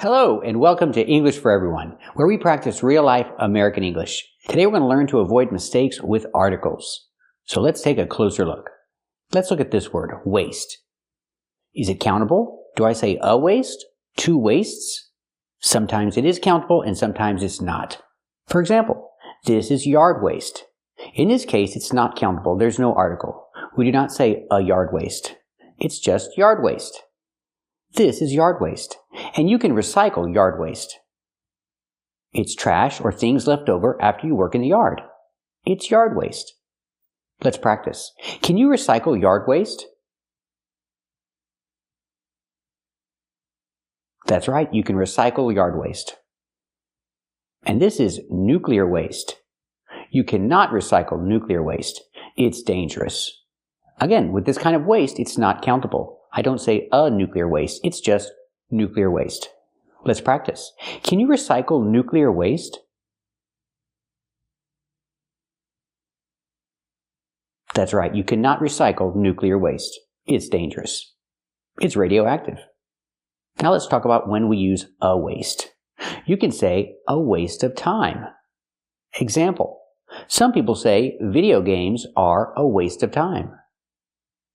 Hello, and welcome to English for Everyone, where we practice real-life American English. Today we're going to learn to avoid mistakes with articles. So let's take a closer look. Let's look at this word, waste. Is it countable? Do I say a waste? Two wastes? Sometimes it is countable and sometimes it's not. For example, this is yard waste. In this case, it's not countable. There's no article. We do not say a yard waste. It's just yard waste. This is yard waste, and you can recycle yard waste. It's trash or things left over after you work in the yard. It's yard waste. Let's practice. Can you recycle yard waste? That's right, you can recycle yard waste. And this is nuclear waste. You cannot recycle nuclear waste. It's dangerous. Again, with this kind of waste, it's not countable. I don't say a nuclear waste, it's just nuclear waste. Let's practice. Can you recycle nuclear waste? That's right, you cannot recycle nuclear waste. It's dangerous. It's radioactive. Now let's talk about when we use a waste. You can say a waste of time. Example, some people say video games are a waste of time.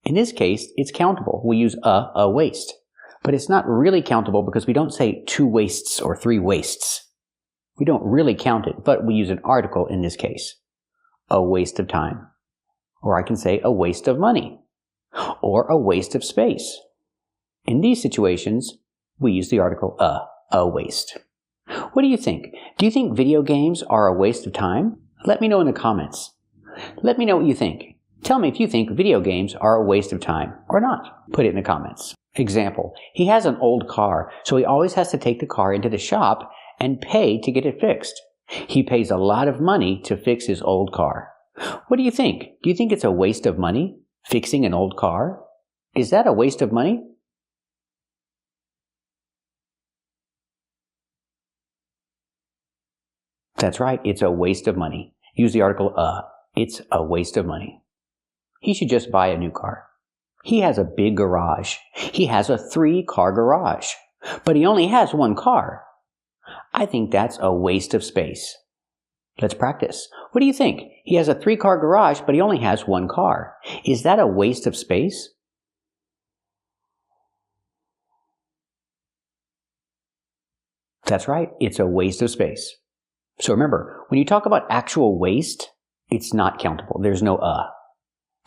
In this case, it's countable. We use a waste. But it's not really countable because we don't say two wastes or three wastes. We don't really count it, but we use an article in this case. A waste of time. Or I can say a waste of money. Or a waste of space. In these situations, we use the article a waste. What do you think? Do you think video games are a waste of time? Let me know in the comments. Let me know what you think. Tell me if you think video games are a waste of time or not. Put it in the comments. Example, he has an old car, so he always has to take the car into the shop and pay to get it fixed. He pays a lot of money to fix his old car. What do you think? Do you think it's a waste of money, fixing an old car? Is that a waste of money? That's right, it's a waste of money. Use the article It's a waste of money. He should just buy a new car. He has a big garage. He has a 3-car garage. But he only has one car. I think that's a waste of space. Let's practice. What do you think? He has a 3-car garage, but he only has one car. Is that a waste of space? That's right. It's a waste of space. So remember, when you talk about actual waste, it's not countable. There's no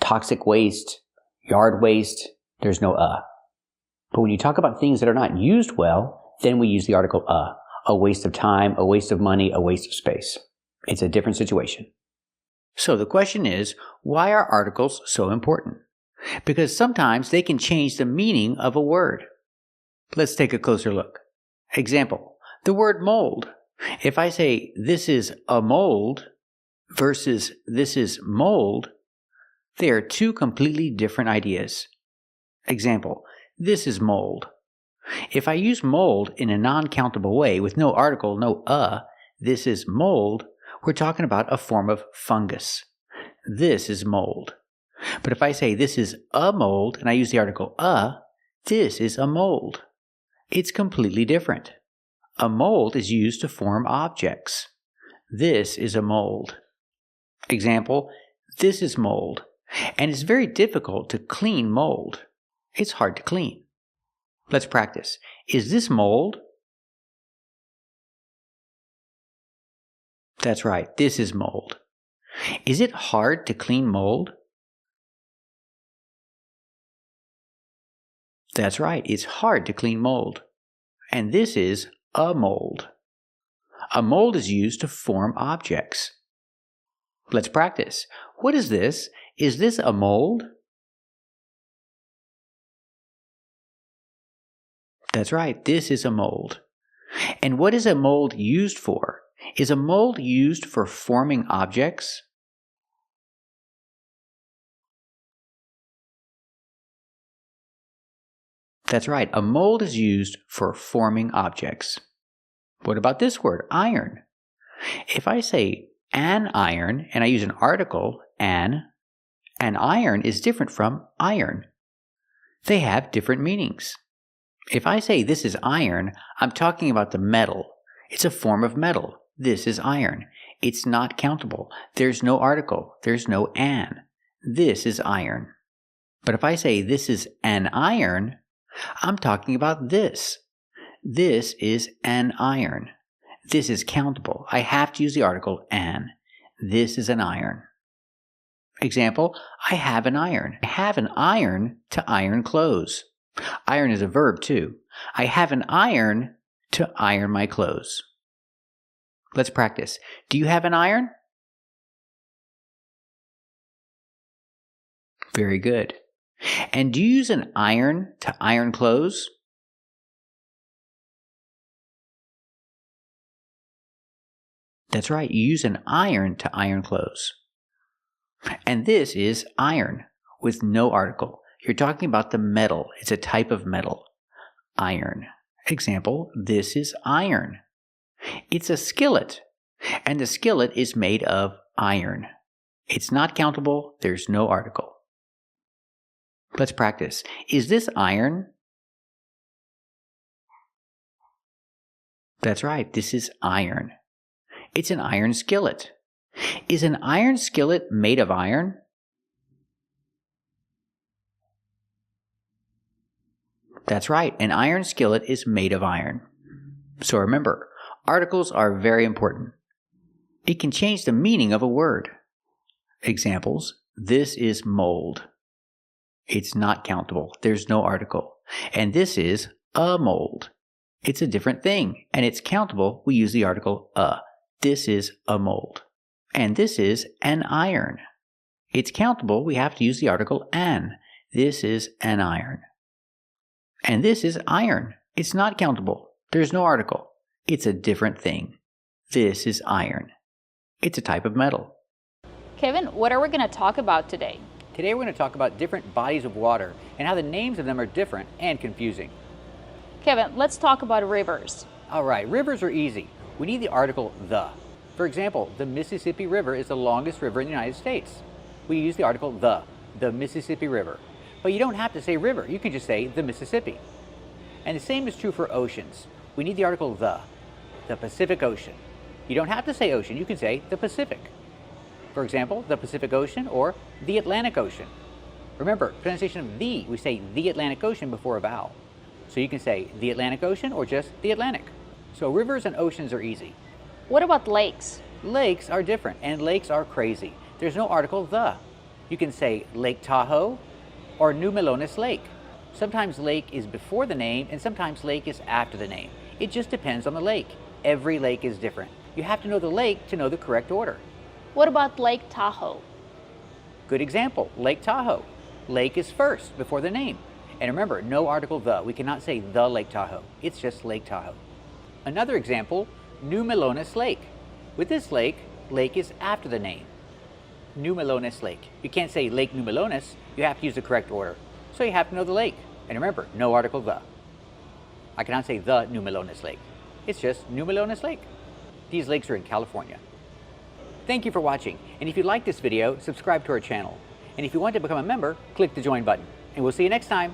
Toxic waste, yard waste, there's no But when you talk about things that are not used well, then we use the article a waste of time, a waste of money, a waste of space. It's a different situation. So the question is, why are articles so important? Because sometimes they can change the meaning of a word. Let's take a closer look. Example, the word mold. If I say this is a mold versus this is mold, they are two completely different ideas. Example, this is mold. If I use mold in a non-countable way with no article, no this is mold, we're talking about a form of fungus. This is mold. But if I say this is a mold and I use the article this is a mold. It's completely different. A mold is used to form objects. This is a mold. Example, this is mold. And it's very difficult to clean mold. It's hard to clean. Let's practice. Is this mold? That's right, this is mold. Is it hard to clean mold? That's right, it's hard to clean mold. And this is a mold. A mold is used to form objects. Let's practice. What is this? Is this a mold? That's right, this is a mold. And what is a mold used for? Is a mold used for forming objects? That's right, a mold is used for forming objects. What about this word, iron? If I say an iron and I use an article, an iron is different from iron. They have different meanings. If I say this is iron, I'm talking about the metal. It's a form of metal. This is iron. It's not countable. There's no article. There's no an. This is iron. But if I say this is an iron, I'm talking about this. This is an iron. This is countable. I have to use the article an. This is an iron. Example, I have an iron. I have an iron to iron clothes. Iron is a verb too. I have an iron to iron my clothes. Let's practice. Do you have an iron? Very good. And do you use an iron to iron clothes? That's right. You use an iron to iron clothes. And this is iron with no article. You're talking about the metal. It's a type of metal. Iron. Example, this is iron. It's a skillet. And the skillet is made of iron. It's not countable. There's no article. Let's practice. Is this iron? That's right. This is iron. It's an iron skillet. Is an iron skillet made of iron? That's right. An iron skillet is made of iron. So remember, articles are very important. It can change the meaning of a word. Examples, this is mold. It's not countable. There's no article. And this is a mold. It's a different thing. And it's countable. We use the article a. This is a mold. And this is an iron. It's countable. We have to use the article an. This is an iron. And this is iron. It's not countable. There's no article. It's a different thing. This is iron. It's a type of metal. Kevin, what are we going to talk about today? Today we're going to talk about different bodies of water and how the names of them are different and confusing. Kevin, let's talk about rivers. All right, rivers are easy. We need the article the. For example, the Mississippi River is the longest river in the United States. We use the article the Mississippi River. But you don't have to say river. You can just say the Mississippi. And the same is true for oceans. We need the article the Pacific Ocean. You don't have to say ocean. You can say the Pacific. For example, the Pacific Ocean or the Atlantic Ocean. Remember, pronunciation of the, we say the Atlantic Ocean before a vowel. So you can say the Atlantic Ocean or just the Atlantic. So rivers and oceans are easy. What about lakes? Lakes are different, and lakes are crazy. There's no article the. You can say Lake Tahoe or New Melones Lake. Sometimes lake is before the name, and sometimes lake is after the name. It just depends on the lake. Every lake is different. You have to know the lake to know the correct order. What about Lake Tahoe? Good example, Lake Tahoe. Lake is first before the name. And remember, no article the. We cannot say the Lake Tahoe. It's just Lake Tahoe. Another example, New Melones Lake. With this lake, lake is after the name. New Melones Lake. You can't say Lake New Melones. You have to use the correct order. So you have to know the lake. And remember, no article the. I cannot say the New Melones Lake. It's just New Melones Lake. These lakes are in California. Thank you for watching. And if you like this video, subscribe to our channel. And if you want to become a member, click the join button. And we'll see you next time.